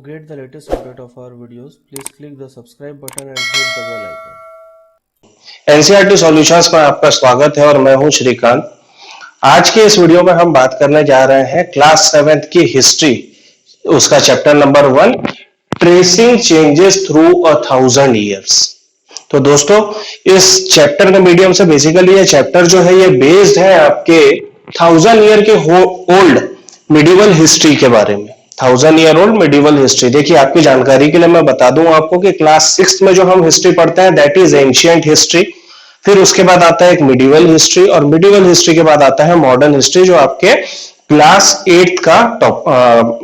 get the latest update of our videos, please click the subscribe button and hit the bell icon. NCERT solutions में आपका स्वागत है और मैं हूं श्रीकांत। आज के इस वीडियो में हम बात करने जा रहे हैं क्लास 7th की हिस्ट्री, उसका chapter number 1, tracing changes through 1000 years. तो दोस्तों, इस चैप्टर के मीडियम से बेसिकली ये चैप्टर जो है ये बेस्ड है आपके 1000 ईयर के ओल्ड मिडिवल हिस्ट्री के बारे में। 1000 ईयर ओल्ड मिडिवल हिस्ट्री। देखिए, आपकी जानकारी के लिए मैं बता दूं आपको कि क्लास 6 में जो हम हिस्ट्री पढ़ते हैं दैट इज एंशिएंट हिस्ट्री। फिर उसके बाद आता है एक मिडिवल हिस्ट्री, और मिडिवल हिस्ट्री के बाद आता है मॉडर्न हिस्ट्री, जो आपके क्लास 8 का टॉप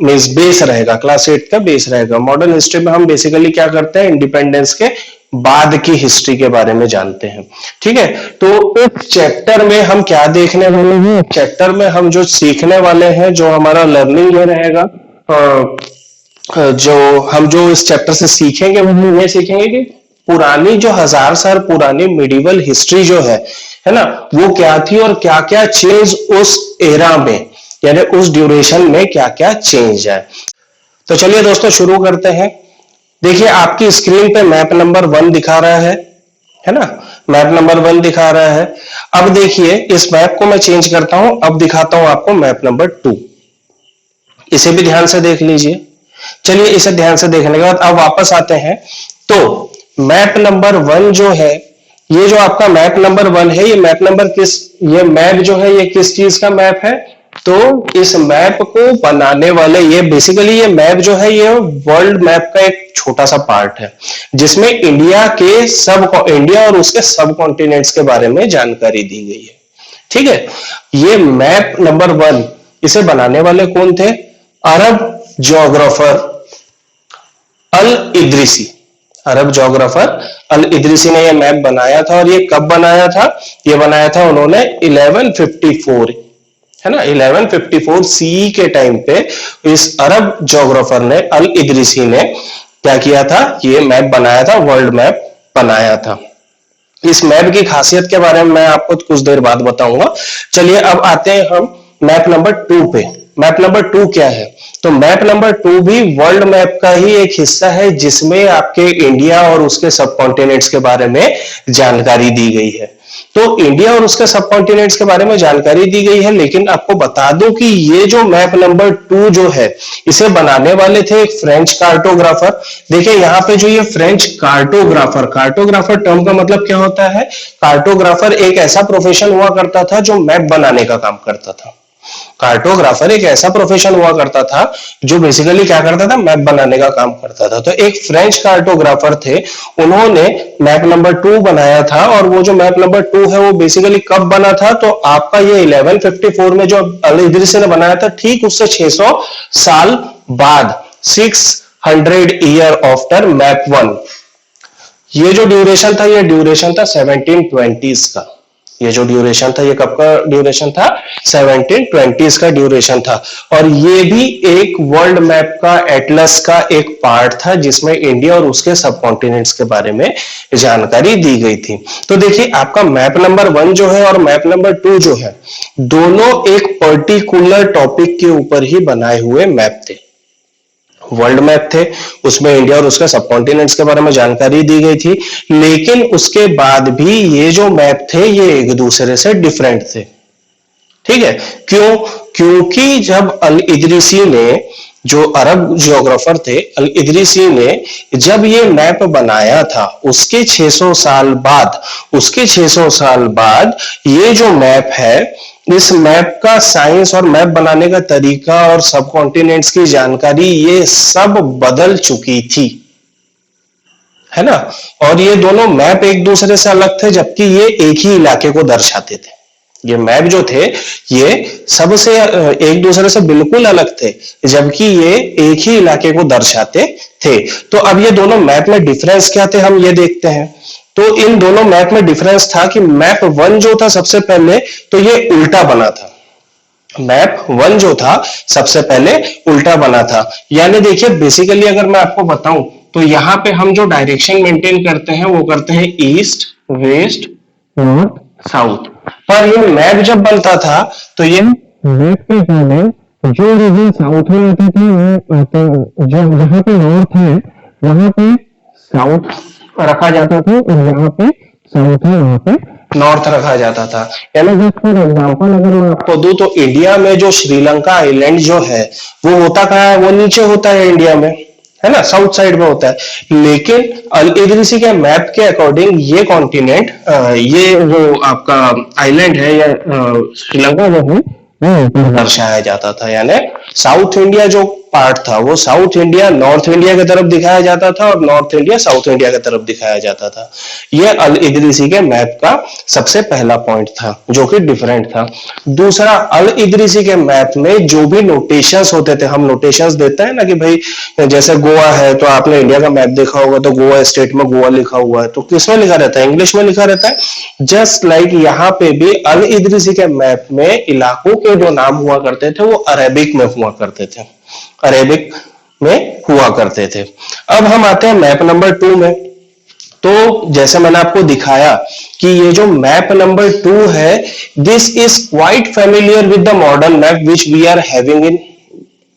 बेस रहेगा। क्लास 8 का बेस रहेगा। मॉडर्न हिस्ट्री में हम बेसिकली क्या करते हैं, इंडिपेंडेंस के बाद की हिस्ट्री के बारे में जानते हैं। ठीक है, तो इस चैप्टर में हम क्या देखने वाले हैं? चैप्टर में हम जो सीखने वाले हैं, जो हमारा लर्निंग ये रहेगा, जो इस चैप्टर से सीखेंगे वो हम ये सीखेंगे कि पुरानी जो 1000 साल पुरानी मिडिवल हिस्ट्री जो है ना, वो क्या थी और क्या क्या चेंज उस एरा में, यानी उस ड्यूरेशन में क्या क्या चेंज है। तो चलिए दोस्तों, शुरू करते हैं। देखिए, आपकी स्क्रीन पे मैप नंबर 1 दिखा रहा है ना, मैप नंबर 1 दिखा रहा है। अब देखिए, इस मैप को मैं चेंज करता हूं, अब दिखाता हूं आपको मैप नंबर 2। इसे भी ध्यान से देख लीजिए। चलिए, इसे ध्यान से देखने के बाद अब वापस आते हैं। तो मैप नंबर 1 जो है, ये जो आपका मैप नंबर 1 है, ये मैप जो है ये किस चीज का मैप है? तो इस मैप को बनाने वाले, ये बेसिकली ये मैप जो है ये वर्ल्ड मैप का एक छोटा सा पार्ट है, जिसमें इंडिया और उसके सब कॉन्टिनेंट्स के बारे में जानकारी दी गई है। ठीक है, ये मैप नंबर 1, इसे बनाने वाले कौन थे? अरब जोग्राफर अल इदरीसी। अरब जोग्राफर अल इदरीसी ने यह मैप बनाया था। और ये कब बनाया था? ये बनाया था उन्होंने 1154, है ना, 1154 सीई के टाइम पे इस अरब जोग्राफर ने, अल इदरीसी ने क्या किया था? ये मैप बनाया था, वर्ल्ड मैप बनाया था। इस मैप की खासियत के बारे में मैं आपको कुछ देर बाद बताऊंगा। चलिए, अब आते हैं हम मैप नंबर 2 पे। मैप नंबर 2 क्या है? तो मैप नंबर 2 भी वर्ल्ड मैप का ही एक हिस्सा है, जिसमें आपके इंडिया और उसके सब कॉन्टिनेंट्स के बारे में जानकारी दी गई है। तो इंडिया और उसके सब कॉन्टिनेंट्स के बारे में जानकारी दी गई है, लेकिन आपको बता दूं कि ये जो मैप नंबर 2 जो है, इसे बनाने वाले थे एक फ्रेंच कार्टोग्राफर। देखिए, यहाँ पे जो ये फ्रेंच कार्टोग्राफर टर्म का मतलब क्या होता है? कार्टोग्राफर एक ऐसा प्रोफेशन हुआ करता था जो मैप बनाने का काम करता था। कार्टोग्राफर एक ऐसा प्रोफेशन हुआ करता था जो बेसिकली क्या करता था? मैप बनाने का काम करता था। तो एक फ्रेंच कार्टोग्राफर थे, उन्होंने मैप नंबर 2 बनाया था। और वो जो मैप नंबर 2 है वो बेसिकली कब बना था? तो आपका ये 1154 में जो अल इदरीसी ने बनाया था, ठीक उससे 600 साल बाद, 600 ईयर आफ्टर मैप 1। ये जो ड्यूरेशन था, ये ड्यूरेशन था 1720s का। ये जो ड्यूरेशन था, ये कब का ड्यूरेशन था? 1720s का ड्यूरेशन था। और ये भी एक वर्ल्ड मैप का, एटलस का एक पार्ट था, जिसमें इंडिया और उसके सब कॉन्टिनेंट्स के बारे में जानकारी दी गई थी। तो देखिए, आपका मैप नंबर 1 जो है और मैप नंबर 2 जो है, दोनों एक पर्टिकुलर टॉपिक के ऊपर ही बनाए हुए मैप थे। वर्ल्ड मैप थे, उसमें इंडिया और उसके सब कॉन्टिनेंट्स के बारे में जानकारी दी गई थी। लेकिन उसके बाद भी ये जो मैप थे, ये एक दूसरे से डिफरेंट थे। ठीक है, क्यों? क्योंकि जब अल इदरीसी ने, जो अरब जियोग्राफर थे, अल इदरीसी ने जब ये मैप बनाया था, उसके 600 साल बाद ये जो मैप है, इस मैप का साइंस और मैप बनाने का तरीका और सब कॉन्टिनेंट्स की जानकारी, ये सब बदल चुकी थी, है ना। और ये दोनों मैप एक दूसरे से अलग थे, जबकि ये एक ही इलाके को दर्शाते थे। ये मैप जो थे, ये सबसे एक दूसरे से बिल्कुल अलग थे, जबकि ये एक ही इलाके को दर्शाते थे। तो अब ये दोनों मैप में डिफरेंस क्या थे, हम ये देखते हैं। तो इन दोनों मैप में डिफरेंस था कि मैप 1 जो था सबसे पहले, तो ये उल्टा बना था। मैप 1 जो था सबसे पहले उल्टा बना था। यानी देखिए, बेसिकली अगर मैं आपको बताऊं, तो यहां पे हम जो डायरेक्शन मेंटेन करते हैं वो करते हैं ईस्ट, वेस्ट, नॉर्थ, साउथ। पर ये मैप जब बनता था, तो ये मैप के पहले जो रीजन साउथ में आते थे वो जो जहाँ पे नॉर्थ है वहां पे साउथ रखा जाता था, और जहाँ पे साउथ है वहां पे नॉर्थ रखा जाता था। यानी जस्ट फॉर एग्जाम्पल अगर मैं आपको दूं तो इंडिया में जो श्रीलंका आइलैंड जो है वो होता कहाँ है, वो नीचे होता है इंडिया में, है ना, साउथ साइड में होता है। लेकिन अल इदरीसी के मैप के अकॉर्डिंग ये कॉन्टिनेंट, ये जो आपका आइलैंड है या श्रीलंका जो है वो ऊपर दर्शाया जाता था। यानी साउथ इंडिया जो पार्ट था वो साउथ इंडिया नॉर्थ इंडिया की तरफ दिखाया जाता था, और नॉर्थ इंडिया साउथ इंडिया की तरफ दिखाया जाता था। ये अल इदरीसी के मैप का सबसे पहला पॉइंट था जो कि डिफरेंट था। दूसरा, अल इदरीसी के मैप में जो भी नोटेशंस होते थे, हम नोटेशंस देते हैं ना कि भाई जैसे गोवा है तो आपने इंडिया का मैप देखा होगा तो गोवा स्टेट में गोवा लिखा हुआ है, तो किसमें लिखा रहता है, इंग्लिश में लिखा रहता है। जस्ट लाइक यहाँ पे भी अल इदरीसी के मैप में इलाकों के जो नाम हुआ करते थे वो अरेबिक में हुआ करते थे, अरेबिक में हुआ करते थे। अब हम आते हैं मैप नंबर 2 में। तो जैसे मैंने आपको दिखाया कि ये जो मैप नंबर 2 है, this is quite familiar with the modern map which we are having in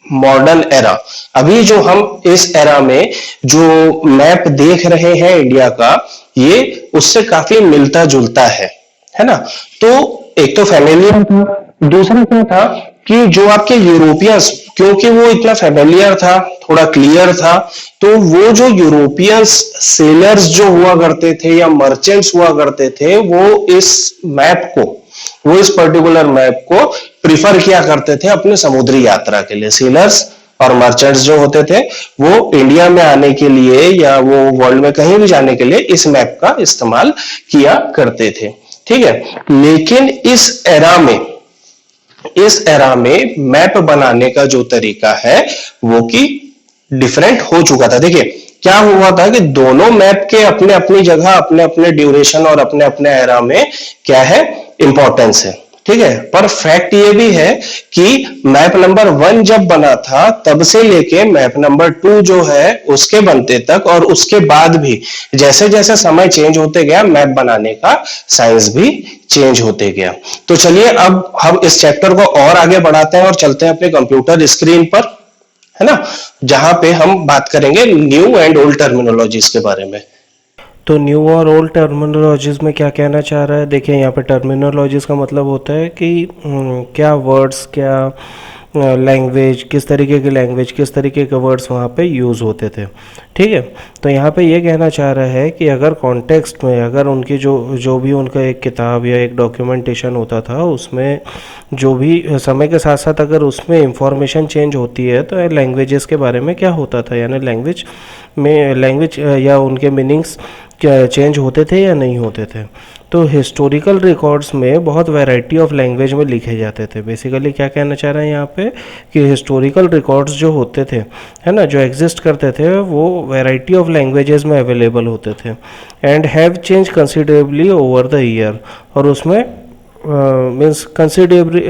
modern era. अभी जो हम इस एरा में जो मैप देख रहे हैं इंडिया का, ये उससे काफी मिलता जुलता है ना। तो एक तो फेमिलियर था, दूसरा क्या था कि जो आपके यूरोपियंस, क्योंकि वो इतना फेमिलियर था, थोड़ा क्लियर था, तो वो जो यूरोपियंस सेलर्स जो हुआ करते थे या मर्चेंट्स हुआ करते थे, वो इस पर्टिकुलर मैप को प्रिफर किया करते थे अपने समुद्री यात्रा के लिए। सेलर्स और मर्चेंट्स जो होते थे वो इंडिया में आने के लिए या वो वर्ल्ड में कहीं भी जाने के लिए इस मैप का इस्तेमाल किया करते थे, ठीक है। लेकिन इस एरा में मैप बनाने का जो तरीका है वो कि डिफरेंट हो चुका था। देखिए क्या हुआ था कि दोनों मैप के अपने अपनी जगह, अपने अपने ड्यूरेशन और अपने अपने एरा में क्या है, इंपॉर्टेंस है, ठीक है। पर फैक्ट ये भी है कि मैप नंबर 1 जब बना था तब से लेके मैप नंबर 2 जो है उसके बनते तक, और उसके बाद भी जैसे जैसे समय चेंज होते गया मैप बनाने का साइंस भी चेंज होते गया। तो चलिए अब हम इस चैप्टर को और आगे बढ़ाते हैं और चलते हैं अपने कंप्यूटर स्क्रीन पर, है ना, जहां पे हम बात करेंगे न्यू एंड ओल्ड टर्मिनोलॉजीज के बारे में। तो न्यू और ओल्ड टर्मिनोलॉजीज में क्या कहना चाह रहा है, देखिए यहाँ पे टर्मिनोलॉजीज का मतलब होता है कि क्या वर्ड्स, क्या लैंग्वेज, किस तरीके की लैंग्वेज, किस तरीके के वर्ड्स वहाँ पे यूज़ होते थे, ठीक है। तो यहाँ पे ये कहना चाह रहा है कि अगर कॉन्टेक्स्ट में, अगर उनकी जो भी उनका एक किताब या एक डॉक्यूमेंटेशन होता था उसमें जो भी समय के साथ साथ अगर उसमें इंफॉर्मेशन चेंज होती है तो लैंग्वेजेस के बारे में क्या होता था, यानी लैंग्वेज या उनके मीनिंग्स क्या चेंज होते थे या नहीं होते थे। तो हिस्टोरिकल रिकॉर्ड्स में बहुत वैरायटी ऑफ लैंग्वेज में लिखे जाते थे। बेसिकली क्या कहना चाह रहे हैं यहाँ पे कि हिस्टोरिकल रिकॉर्ड्स जो होते थे, है ना, जो एग्जिस्ट करते थे वो वैरायटी ऑफ लैंग्वेजेस में अवेलेबल होते थे and have change considerably over the year. और उसमें मीन्स कंसिडरेबली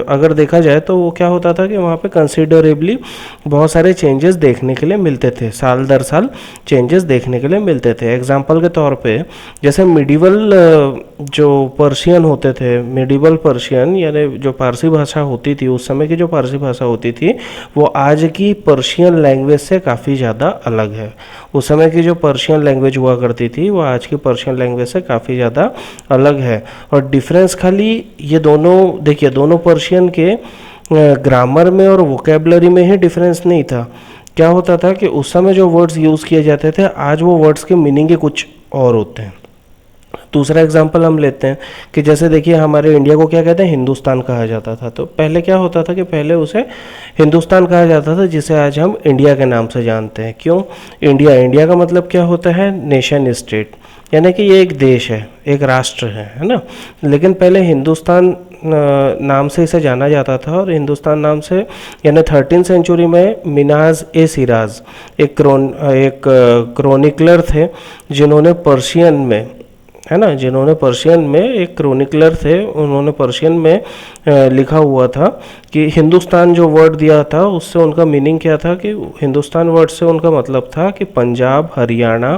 अगर देखा जाए तो वो क्या होता था कि वहाँ पे कंसिडरेबली बहुत सारे चेंजेस देखने के लिए मिलते थे, साल दर साल चेंजेस देखने के लिए मिलते थे। एग्जांपल के तौर पे जैसे मिडिवल जो पर्शियन होते थे, मिडिवल पर्शियन यानी जो पारसी भाषा होती थी, उस समय की जो पारसी भाषा होती थी वो आज की पर्शियन लैंग्वेज से काफ़ी ज़्यादा अलग है। उस समय की जो पर्शियन लैंग्वेज हुआ करती थी वो आज की पर्शियन लैंग्वेज से काफ़ी ज़्यादा अलग है। और डिफरेंस खाली ये दोनों, देखिए दोनों पर्शियन के ग्रामर में और वोकेबलरी में ही डिफरेंस नहीं था। क्या होता था कि उस समय जो वर्ड्स यूज़ किए जाते थे आज वो वर्ड्स के मीनिंग के कुछ और होते हैं। दूसरा एग्जांपल हम लेते हैं कि जैसे देखिए हमारे इंडिया को क्या कहते हैं, हिंदुस्तान कहा जाता था। तो पहले क्या होता था कि पहले उसे हिंदुस्तान कहा जाता था, जिसे आज हम इंडिया के नाम से जानते हैं। क्यों इंडिया का मतलब क्या होता है, नेशन स्टेट, यानी कि ये एक देश है, एक राष्ट्र है ना। लेकिन पहले हिंदुस्तान नाम से इसे जाना जाता था, और हिंदुस्तान नाम से यानी 13वीं सेंचुरी में मिनाज ए सिराज एक क्रोनिकलर थे जिन्होंने पर्शियन में है ना, जिन्होंने पर्शियन में, एक क्रोनिकलर थे, उन्होंने पर्शियन में लिखा हुआ था कि हिंदुस्तान जो वर्ड दिया था उससे उनका मीनिंग क्या था, कि हिंदुस्तान वर्ड से उनका मतलब था कि पंजाब, हरियाणा,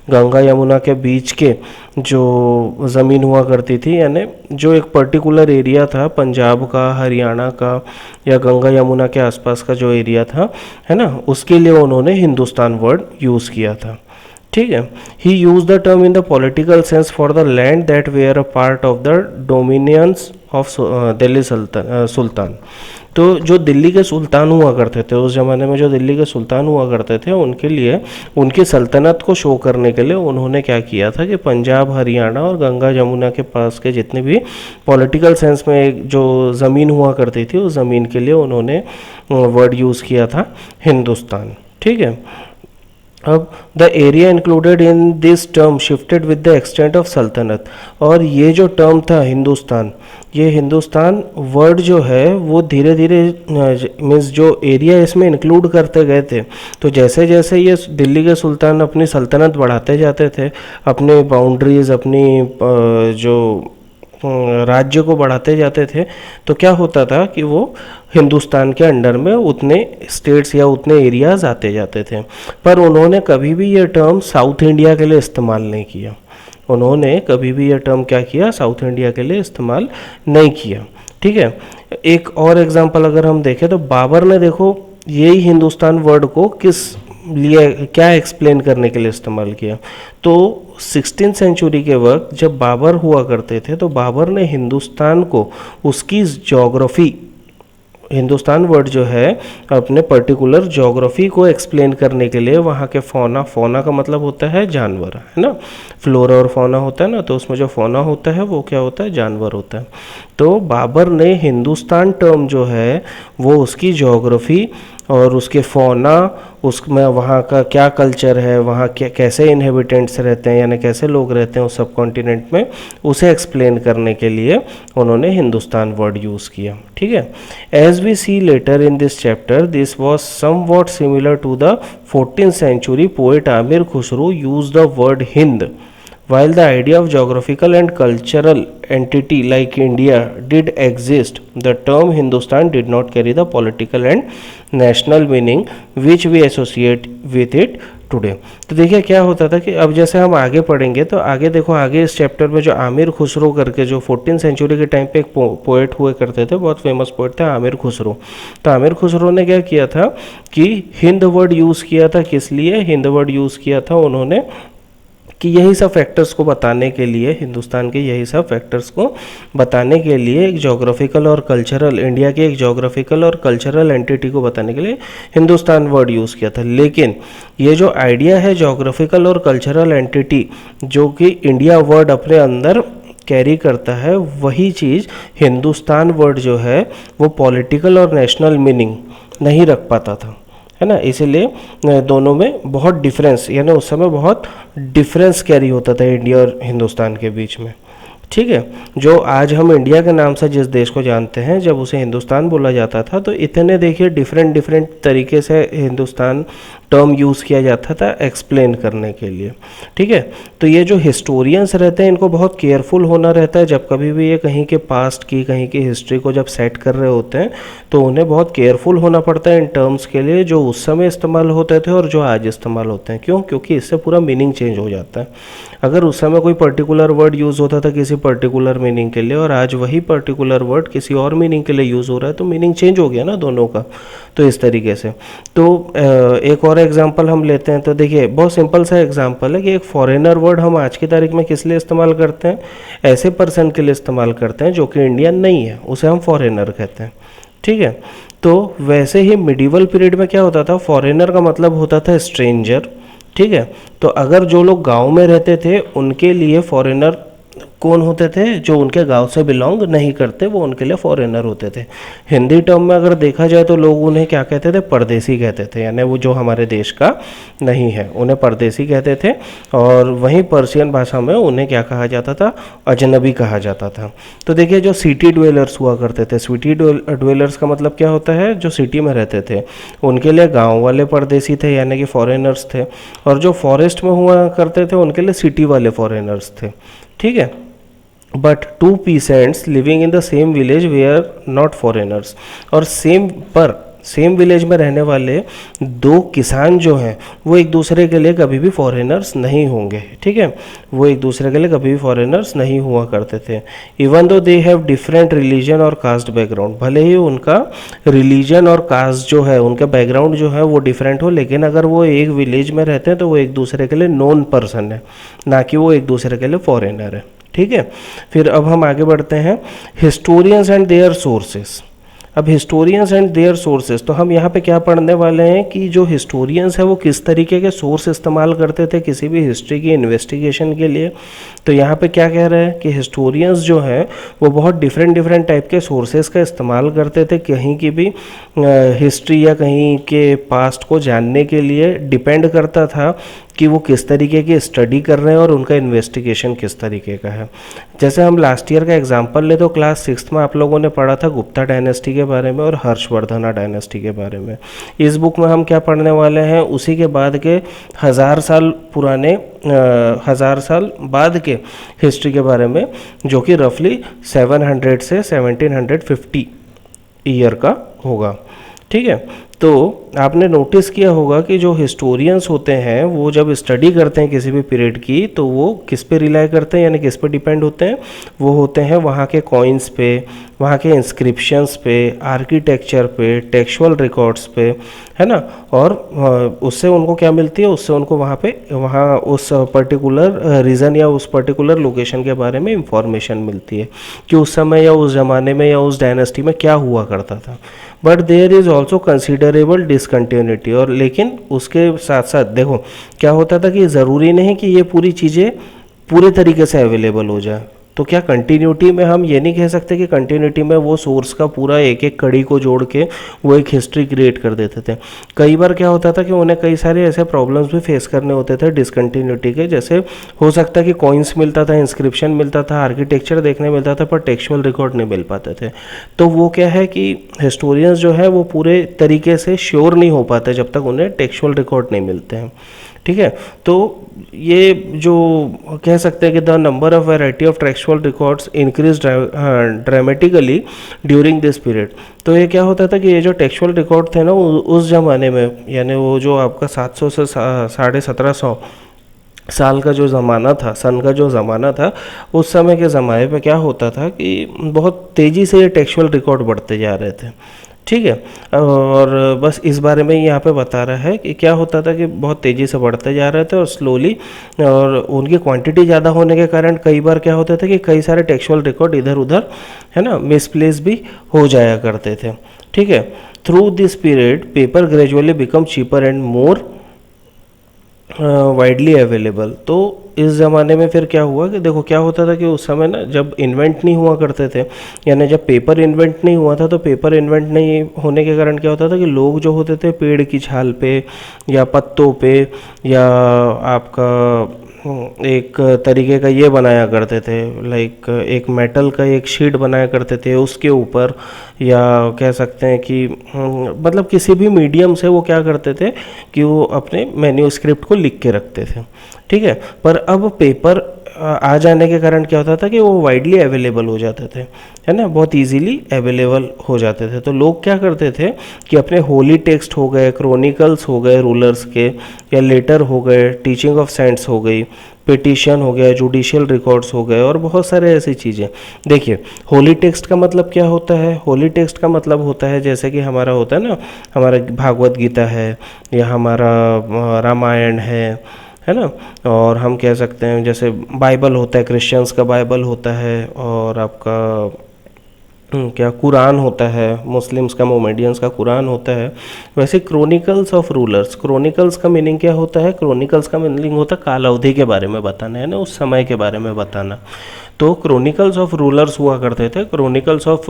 गंगा यमुना के बीच के जो ज़मीन हुआ करती थी, यानी जो एक पर्टिकुलर एरिया था पंजाब का, हरियाणा का या गंगा यमुना के आसपास का जो एरिया था, है ना, उसके लिए उन्होंने हिंदुस्तान वर्ड यूज़ किया था। ठीक है। He use the term in the political sense for the land that were a part of the dominions of Delhi sultan. तो जो दिल्ली के सुल्तान हुआ करते थे उस ज़माने में, जो दिल्ली के सुल्तान हुआ करते थे, उनके लिए, उनकी सल्तनत को शो करने के लिए उन्होंने क्या किया था कि पंजाब, हरियाणा और गंगा यमुना के पास के जितने भी पॉलिटिकल सेंस में जो ज़मीन हुआ करती थी उस ज़मीन के लिए उन्होंने वर्ड यूज़ किया था हिंदुस्तान। ठीक है। अब the area included in this term shifted with the extent of सल्तनत, और ये जो टर्म था हिंदुस्तान, ये हिंदुस्तान वर्ड जो है वो धीरे धीरे मीन्स जो एरिया इसमें इंक्लूड करते गए थे, तो जैसे जैसे ये दिल्ली के सुल्तान अपनी सल्तनत बढ़ाते जाते थे, अपने बाउंड्रीज, अपनी जो राज्य को बढ़ाते जाते थे, तो क्या होता था कि वो हिंदुस्तान के अंडर में उतने स्टेट्स या उतने एरियाज आते जाते थे। पर उन्होंने कभी भी ये टर्म साउथ इंडिया के लिए इस्तेमाल नहीं किया। उन्होंने कभी भी ये टर्म क्या किया, साउथ इंडिया के लिए इस्तेमाल नहीं किया। ठीक है। एक और एग्जांपल अगर हम देखें तो बाबर ने, देखो, यही हिंदुस्तान वर्ड को किस लिए, क्या एक्सप्लेन करने के लिए इस्तेमाल किया। तो 16th सेंचुरी के वक्त जब बाबर हुआ करते थे तो बाबर ने हिंदुस्तान को उसकी ज्योग्राफी, हिंदुस्तान वर्ड जो है अपने पर्टिकुलर ज्योग्राफी को एक्सप्लेन करने के लिए, वहाँ के फौना, फौना का मतलब होता है जानवर, है ना, फ्लोरा और फौना होता है ना, तो उसमें जो फौना होता है वो क्या होता है, जानवर होता है। तो बाबर ने हिंदुस्तान टर्म जो है वो उसकी ज्योग्राफी और उसके फौना, उसमें वहाँ का क्या कल्चर है, वहाँ क्या कैसे इनहेबिटेंट्स रहते हैं, यानी कैसे लोग रहते हैं उस सब कॉन्टिनेंट में, उसे एक्सप्लेन करने के लिए उन्होंने हिंदुस्तान वर्ड यूज़ किया। ठीक है। As we see later in this chapter, this was somewhat similar to the 14th century poet Amir Khusro use the word Hind, while the idea of geographical and cultural entity like India did exist, the term Hindustan did not carry the political and national meaning which we associate with it today। तो देखिए क्या होता था कि अब जैसे हम आगे पढ़ेंगे तो आगे देखो, आगे इस चैप्टर में जो आमिर खुसरो करके जो 14th सेंचुरी के टाइम पे एक पोएट हुए करते थे, बहुत फेमस पोएट थे आमिर खुसरो। तो आमिर खुसरो ने क्या किया था कि हिंद वर्ड यूज़ किया था। किस लिए हिंद वर्ड यूज़ किया था उन्होंने, कि यही सब फैक्टर्स को बताने के लिए, हिंदुस्तान के यही सब फैक्टर्स को बताने के लिए, एक जोग्राफिकल और कल्चरल, इंडिया के एक जोग्राफिकल और कल्चरल एंटिटी को बताने के लिए हिंदुस्तान वर्ड यूज़ किया था। लेकिन ये जो आइडिया है जोग्राफिकल और कल्चरल एंटिटी जो कि इंडिया वर्ड अपने अंदर कैरी करता है, वही चीज़ हिंदुस्तान वर्ड जो है वो पॉलिटिकल और नेशनल मीनिंग नहीं रख पाता था, है ना। इसीलिए दोनों में बहुत डिफरेंस, यानी उस समय बहुत डिफरेंस कैरी होता था इंडिया और हिंदुस्तान के बीच में। ठीक है। जो आज हम इंडिया के नाम से जिस देश को जानते हैं, जब उसे हिंदुस्तान बोला जाता था तो इतने देखिए डिफरेंट तरीके से हिंदुस्तान टर्म यूज़ किया जाता था एक्सप्लेन करने के लिए। ठीक है। तो ये जो हिस्टोरियंस रहते हैं इनको बहुत केयरफुल होना रहता है, जब कभी भी ये कहीं के पास्ट की, कहीं की हिस्ट्री को जब सेट कर रहे होते हैं तो उन्हें बहुत केयरफुल होना पड़ता है इन टर्म्स के लिए जो उस समय इस्तेमाल होते थे और जो आज इस्तेमाल होते हैं। क्यों? क्योंकि इससे पूरा मीनिंग चेंज हो जाता है। अगर उस समय कोई पर्टिकुलर वर्ड यूज़ होता था किसी पर्टिकुलर मीनिंग के लिए और आज वही पर्टिकुलर वर्ड किसी और मीनिंग के लिए यूज़ हो रहा है तो मीनिंग चेंज हो गया ना दोनों का। तो इस तरीके से तो एक और एग्जांपल हम लेते हैं। तो देखिए बहुत सिंपल सा एग्जांपल है कि एक फॉरेनर वर्ड हम आज की तारीख में किस लिए इस्तेमाल करते हैं, ऐसे पर्सन के लिए इस्तेमाल करते हैं जो कि इंडियन नहीं है, उसे हम फॉरेनर कहते हैं। ठीक है। तो वैसे ही मिडिवल पीरियड में क्या होता था, फॉरेनर का मतलब होता था स्ट्रेंजर। ठीक है। तो अगर जो लोग गांव में रहते थे उनके लिए फॉरेनर कौन होते थे, जो उनके गांव से बिलोंग नहीं करते, वो उनके लिए फॉरेनर होते थे। हिंदी टर्म में अगर देखा जाए तो लोग उन्हें क्या कहते थे, परदेसी कहते थे, यानी वो जो हमारे देश का नहीं है उन्हें परदेसी कहते थे। और वहीं पर्शियन भाषा में उन्हें क्या कहा जाता था, अजनबी कहा जाता था। तो देखिए जो सिटी ड्वेलर्स हुआ करते थे, सिटी ड्वेलर्स का मतलब क्या होता है, जो सिटी में रहते थे, उनके लिए गाँव वाले परदेसी थे यानी कि फॉरेनर्स थे, और जो फॉरेस्ट में हुआ करते थे उनके लिए सिटी वाले फॉरेनर्स थे। ठीक है। But two peasants living in the same village they are not foreigners, और सेम विलेज में रहने वाले दो किसान जो हैं वो एक दूसरे के लिए कभी भी फॉरेनर्स नहीं होंगे, ठीक है, वो एक दूसरे के लिए कभी भी फॉरेनर्स नहीं हुआ करते थे। Even though they have different religion और कास्ट बैकग्राउंड, भले ही उनका रिलीजन और कास्ट जो है, उनका बैकग्राउंड जो है वो डिफरेंट हो, लेकिन अगर वो एक विलेज में रहते हैं तो वो एक दूसरे के लिए नोन पर्सन है, ना कि वो एक दूसरे के लिए फॉरेनर है, ठीक है। फिर अब हम आगे बढ़ते हैं, हिस्टोरियंस एंड देयर सोर्सेस। अब हिस्टोरियंस एंड देयर सोर्सेस, तो हम यहाँ पे क्या पढ़ने वाले हैं कि जो हिस्टोरियंस है वो किस तरीके के सोर्स इस्तेमाल करते थे किसी भी हिस्ट्री की इन्वेस्टिगेशन के लिए। तो यहाँ पे क्या कह रहे हैं कि हिस्टोरियंस जो हैं वो बहुत डिफरेंट टाइप के सोर्सेस का इस्तेमाल करते थे कहीं की भी हिस्ट्री या कहीं के पास्ट को जानने के लिए। डिपेंड करता था कि वो किस तरीके की स्टडी कर रहे हैं और उनका इन्वेस्टिगेशन किस तरीके का है। जैसे हम लास्ट ईयर का एग्जांपल ले तो क्लास 6 में आप लोगों ने पढ़ा था गुप्ता डायनेस्टी के बारे में और हर्षवर्धना डायनेस्टी के बारे में। इस बुक में हम क्या पढ़ने वाले हैं, उसी के बाद के 1000 साल पुराने 1000 साल बाद के हिस्ट्री के बारे में, जो कि रफली 700 से 1750 ईयर का होगा, ठीक है। तो आपने नोटिस किया होगा कि जो हिस्टोरियंस होते हैं वो जब स्टडी करते हैं किसी भी पीरियड की तो वो किस पे रिलाई करते हैं, यानी किस पे डिपेंड होते हैं, वो होते हैं वहाँ के कॉइन्स पे, वहाँ के इंस्क्रिप्शंस पे, आर्किटेक्चर पे, टेक्सचुअल रिकॉर्ड्स पे, है ना। और उससे उनको क्या मिलती है, उससे उनको वहाँ उस पर्टिकुलर रीज़न या उस पर्टिकुलर लोकेशन के बारे में इंफॉर्मेशन मिलती है कि उस समय या उस ज़माने में या उस डायनेस्टी में क्या हुआ करता था। But there is also considerable discontinuity, और लेकिन उसके साथ साथ देखो क्या होता था कि ज़रूरी नहीं कि ये पूरी चीज़ें पूरे तरीके से अवेलेबल हो जाए। तो क्या कंटिन्यूटी में हम ये नहीं कह सकते कि कंटिन्यूटी में वो सोर्स का पूरा एक एक कड़ी को जोड़ के वो एक हिस्ट्री क्रिएट कर देते थे। कई बार क्या होता था कि उन्हें कई सारे ऐसे प्रॉब्लम्स भी फेस करने होते थे डिसकंटिन्यूटी के, जैसे हो सकता है कि कॉइन्स मिलता था, इंस्क्रिप्शन मिलता था, आर्किटेक्चर देखने मिलता था, पर टेक्सचुअल रिकॉर्ड नहीं मिल पाते थे। तो वो क्या है कि हिस्टोरियंस जो है वो पूरे तरीके से श्योर नहीं हो पाते जब तक उन्हें टेक्सचुअल रिकॉर्ड नहीं मिलते हैं, ठीक है। तो ये जो कह सकते हैं कि the number of variety of textual records increase dramatically during this period. तो ये क्या होता था कि ये जो टेक्सचुअल रिकॉर्ड थे ना उस ज़माने में, यानी वो जो आपका 700 से 1750 साल का जो ज़माना था, सन का जो ज़माना था, उस समय के ज़माने पे क्या होता था कि बहुत तेज़ी से ये टेक्सचुअल रिकॉर्ड बढ़ते जा रहे थे, ठीक है। और बस इस बारे में यहाँ पे बता रहा है कि क्या होता था कि बहुत तेज़ी से बढ़ते जा रहे थे और स्लोली, और उनकी क्वांटिटी ज़्यादा होने के कारण कई बार क्या होता था कि कई सारे टेक्सचुअल रिकॉर्ड इधर उधर, है ना, मिसप्लेस भी हो जाया करते थे, ठीक है। Through this period paper gradually become cheaper and more widely available. तो इस ज़माने में फिर क्या हुआ कि देखो क्या होता था कि उस समय ना जब इन्वेंट नहीं हुआ करते थे, यानी जब पेपर इन्वेंट नहीं हुआ था, तो पेपर इन्वेंट नहीं होने के कारण क्या होता था कि लोग जो होते थे पेड़ की छाल पे या पत्तों पे या आपका एक तरीके का ये बनाया करते थे, लाइक एक मेटल का एक शीट बनाया करते थे उसके ऊपर, या कह सकते हैं कि मतलब किसी भी मीडियम से वो क्या करते थे कि वो अपने मैन्यूस्क्रिप्ट को लिख के रखते थे, ठीक है। पर अब पेपर आ जाने के कारण क्या होता था कि वो वाइडली अवेलेबल हो जाते थे, है ना, बहुत इजीली अवेलेबल हो जाते थे। तो लोग क्या करते थे कि अपने होली टेक्स्ट हो गए, क्रोनिकल्स हो गए रूलर्स के, या लेटर हो गए, टीचिंग ऑफ सेंट्स हो गई, पिटीशन हो गया, जुडिशियल रिकॉर्ड्स हो गए, और बहुत सारे ऐसी चीज़ें। देखिए होली टेक्स्ट का मतलब क्या होता है, होली टेक्स्ट का मतलब होता है जैसे कि हमारा होता है ना, हमारा भागवत गीता है या हमारा रामायण है ना, और हम कह सकते हैं जैसे बाइबल होता है, क्रिश्चियंस का बाइबल होता है, और आपका क्या कुरान होता है, मुस्लिम्स का मोमेडियंस का कुरान होता है। वैसे क्रोनिकल्स ऑफ रूलर्स, क्रोनिकल्स का मीनिंग क्या होता है, क्रोनिकल्स का मीनिंग होता है काल अवधि के बारे में बताना, है ना, उस समय के बारे में बताना। तो क्रोनिकल्स ऑफ रूलर्स हुआ करते थे। क्रोनिकल्स ऑफ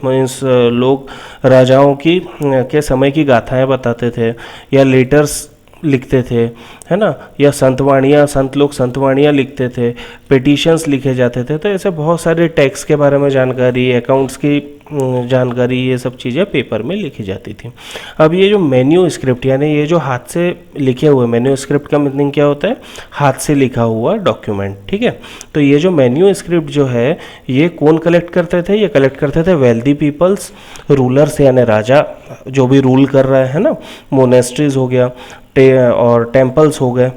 मीन्स लोग राजाओं की के समय की गाथाएं बताते थे, या लेटर्स लिखते थे, है ना, या संतवाणियाँ, संत लोग संतवाणियाँ लिखते थे, पिटीशंस लिखे जाते थे। तो ऐसे बहुत सारे टैक्स के बारे में जानकारी, अकाउंट्स की जानकारी, ये सब चीज़ें पेपर में लिखी जाती थी। अब ये जो मेन्यू स्क्रिप्ट, यानी ये जो हाथ से लिखे हुए, मेन्यू स्क्रिप्ट का मीनिंग क्या होता है, हाथ से लिखा हुआ डॉक्यूमेंट, ठीक है। तो ये जो मेन्यू स्क्रिप्ट जो है, ये कौन कलेक्ट करते थे, ये कलेक्ट करते थे वेल्दी पीपल्स, रूलर्स यानी राजा जो भी रूल कर रहा है ना, मोनेस्ट्रीज हो गया, और टेम्पल्स हो गए।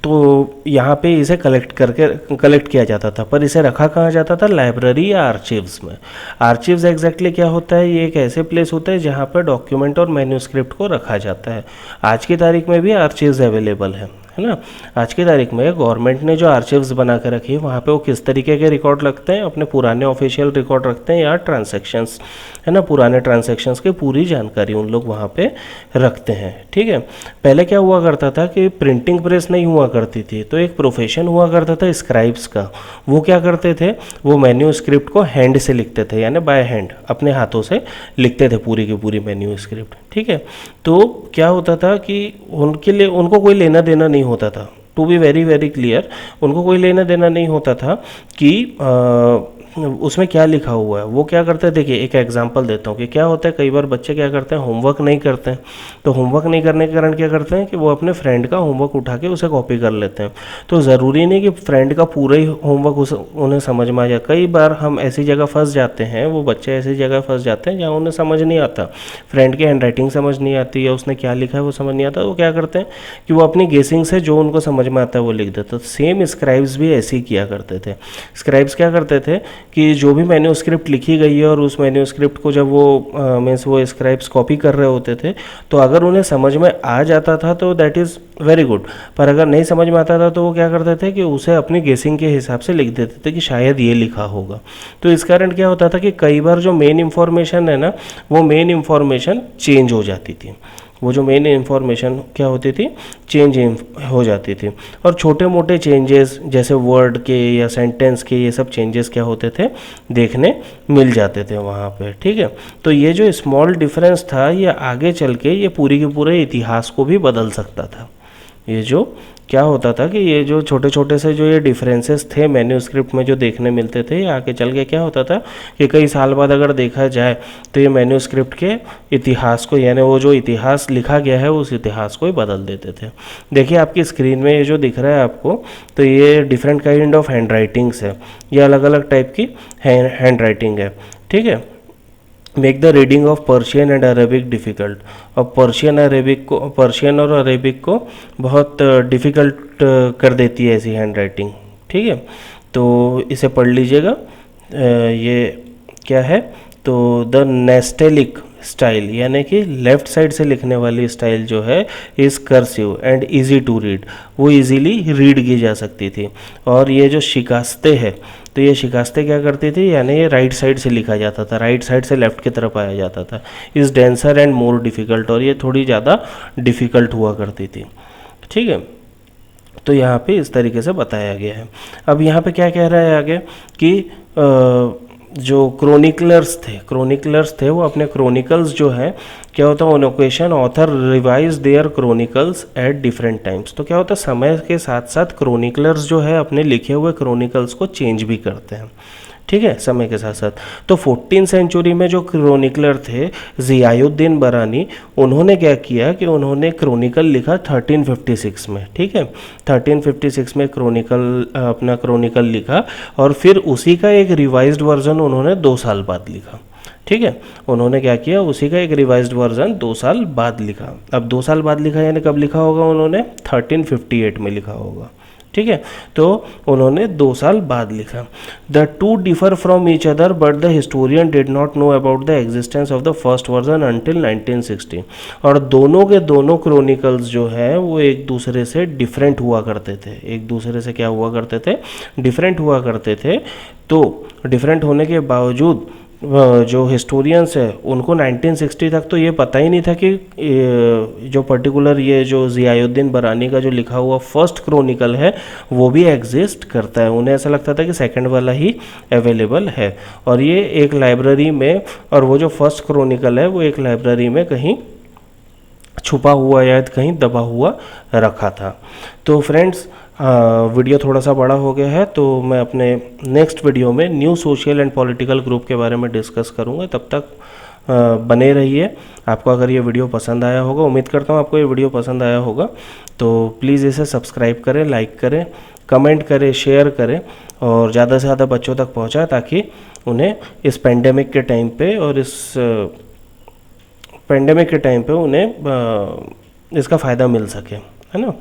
तो यहाँ पे इसे कलेक्ट किया जाता था, पर इसे रखा कहाँ जाता था, लाइब्रेरी या आर्चिव्स में। आर्चिव्स एग्जैक्टली क्या होता है, ये एक ऐसे प्लेस होता है जहाँ पर डॉक्यूमेंट और मैन्यूस्क्रिप्ट को रखा जाता है। आज की तारीख में भी आर्चिव्स अवेलेबल है ना। आज की तारीख में गवर्नमेंट ने जो आर्चिव्स बना कर रखी है, वहाँ पे वो किस तरीके के रिकॉर्ड रखते हैं, अपने पुराने ऑफिशियल रिकॉर्ड रखते हैं या ट्रांसैक्शंस, है ना, पुराने ट्रांसैक्शंस की पूरी जानकारी उन लोग वहाँ पे रखते हैं, ठीक है। पहले क्या हुआ करता था कि प्रिंटिंग प्रेस नहीं हुआ करती थी, तो एक प्रोफेशन हुआ करता था स्क्राइब्स का। वो क्या करते थे, वो मैन्यूस्क्रिप्ट को हैंड से लिखते थे, यानी बाय हैंड अपने हाथों से लिखते थे पूरी की पूरी मैन्यूस्क्रिप्ट, ठीक है। तो क्या होता था कि उनके लिए, उनको कोई लेना देना नहीं होता था, to be very very clear, उनको कोई लेना देना नहीं होता था कि उसमें क्या लिखा हुआ है। वो क्या करते हैं, देखिए एक एग्जांपल देता हूँ कि क्या होता है, कई बार बच्चे क्या करते हैं, होमवर्क नहीं करते हैं। तो होमवर्क नहीं करने के कारण क्या करते हैं कि वो अपने फ्रेंड का होमवर्क उठा के उसे कॉपी कर लेते हैं। तो ज़रूरी नहीं कि फ्रेंड का पूरा ही होमवर्क उन्हें समझ में आ जाए। कई बार हम ऐसी जगह फंस जाते हैं, वो बच्चे ऐसी जगह फंस जाते हैं जहाँ उन्हें समझ नहीं आता, फ्रेंड की हैंड राइटिंग समझ नहीं आती या उसने क्या लिखा है वो समझ नहीं आता। वो क्या करते हैं कि वो अपनी गेसिंग से जो उनको समझ में आता है वो लिख देते। तो सेम स्क्राइब्स भी ऐसे ही किया करते थे। स्क्राइब्स क्या करते थे कि जो भी मैन्यूस्क्रिप्ट लिखी गई है और उस मैन्यूस्क्रिप्ट को जब वो मीन्स वो स्क्राइब्स कॉपी कर रहे होते थे, तो अगर उन्हें समझ में आ जाता था तो दैट इज़ वेरी गुड, पर अगर नहीं समझ में आता था तो वो क्या करते थे कि उसे अपनी गेसिंग के हिसाब से लिख देते थे कि शायद ये लिखा होगा। तो इस कारण क्या होता था कि कई बार जो मेन इंफॉर्मेशन है ना, वो मेन इंफॉर्मेशन चेंज हो जाती थी। वो जो मेन इंफॉर्मेशन क्या होती थी, चेंज हो जाती थी। और छोटे मोटे चेंजेस जैसे वर्ड के या सेंटेंस के, ये सब चेंजेस क्या होते थे, देखने मिल जाते थे वहाँ पे, ठीक है। तो ये जो स्मॉल डिफरेंस था, ये आगे चल के ये पूरी के पूरे इतिहास को भी बदल सकता था। ये जो क्या होता था कि ये जो छोटे छोटे से जो ये डिफरेंसेस थे मैन्यूस्क्रिप्ट में जो देखने मिलते थे, ये आगे चल के क्या होता था कि कई साल बाद अगर देखा जाए तो ये मैन्यूस्क्रिप्ट के इतिहास को, यानी वो जो इतिहास लिखा गया है उस इतिहास को ही बदल देते थे। देखिए आपकी स्क्रीन में ये जो दिख रहा है आपको, तो ये different kind of hand writings है, ये अलग अलग टाइप की हैंड राइटिंग है, ठीक है। Make the reading of Persian and Arabic difficult. और पर्शियन और अरेबिक को बहुत डिफ़िकल्ट कर देती है ऐसी हैंड राइटिंग, ठीक है। तो इसे पढ़ लीजिएगा। ये क्या है, तो द नेस्टेलिक स्टाइल, यानी कि लेफ़्ट साइड से लिखने वाली स्टाइल जो है, is cursive and easy to read, वो इजीली रीड की जा सकती थी। और ये जो शिकास्ते है, तो ये शिकास्ते क्या करती थी, यानी ये राइट साइड से लिखा जाता था, राइट साइड से लेफ़्ट की तरफ आया जाता था। Is denser and more difficult, और ये थोड़ी ज़्यादा डिफ़िकल्ट हुआ करती थी, ठीक है। तो यहाँ पे इस तरीके से बताया गया है। अब यहाँ पे क्या कह रहा है आगे कि जो क्रोनिकलर्स थे वो अपने क्रोनिकल्स जो है, क्या होता है, on occasion author revise their chronicles at different times. तो क्या होता है, समय के साथ साथ क्रोनिकलर्स जो है अपने लिखे हुए क्रोनिकल्स को चेंज भी करते हैं, ठीक है, समय के साथ साथ। तो 14th सेंचुरी में जो क्रोनिकलर थे ज़ियाउद्दीन बरानी, उन्होंने क्या किया कि उन्होंने क्रोनिकल लिखा 1356 में, ठीक है। 1356 में अपना क्रोनिकल लिखा, और फिर उसी का एक रिवाइज्ड वर्जन उन्होंने 2 साल बाद लिखा, ठीक है। उन्होंने क्या किया, उसी का एक रिवाइज्ड वर्जन 2 साल बाद लिखा। अब 2 साल बाद लिखा यानी कब लिखा होगा उन्होंने, 1358 में लिखा होगा, ठीक है। तो उन्होंने 2 साल बाद लिखा। The two differ from each other but the historian did not know about the existence of the first version until 1960। और दोनों के दोनों क्रोनिकल्स जो है वो एक दूसरे से डिफरेंट हुआ करते थे, एक दूसरे से क्या हुआ करते थे, डिफरेंट हुआ करते थे। तो डिफरेंट होने के बावजूद जो हिस्टोरियंस है उनको 1960 तक तो ये पता ही नहीं था कि जो पर्टिकुलर ये जो ज़ियाउद्दीन बरानी का जो लिखा हुआ फर्स्ट क्रोनिकल है वो भी एग्जिस्ट करता है। उन्हें ऐसा लगता था कि सेकंड वाला ही अवेलेबल है, और ये एक लाइब्रेरी में, और वो जो फर्स्ट क्रोनिकल है वो एक लाइब्रेरी में कहीं छुपा हुआ या कहीं दबा हुआ रखा था। तो फ्रेंड्स, वीडियो थोड़ा सा बड़ा हो गया है, तो मैं अपने नेक्स्ट वीडियो में new social and political group के बारे में डिस्कस करूँगा। तब तक बने रहिए। आपको अगर ये वीडियो पसंद आया होगा, उम्मीद करता हूँ आपको ये वीडियो पसंद आया होगा, तो प्लीज़ इसे सब्सक्राइब करें, लाइक करें, कमेंट करें, शेयर करें और ज़्यादा से ज़्यादा बच्चों तक पहुँचाएं, ताकि उन्हें इस पेंडेमिक के टाइम पे और इस पेंडेमिक के टाइम पे उन्हें इसका फ़ायदा मिल सके, है ना।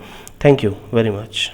Thank you very much.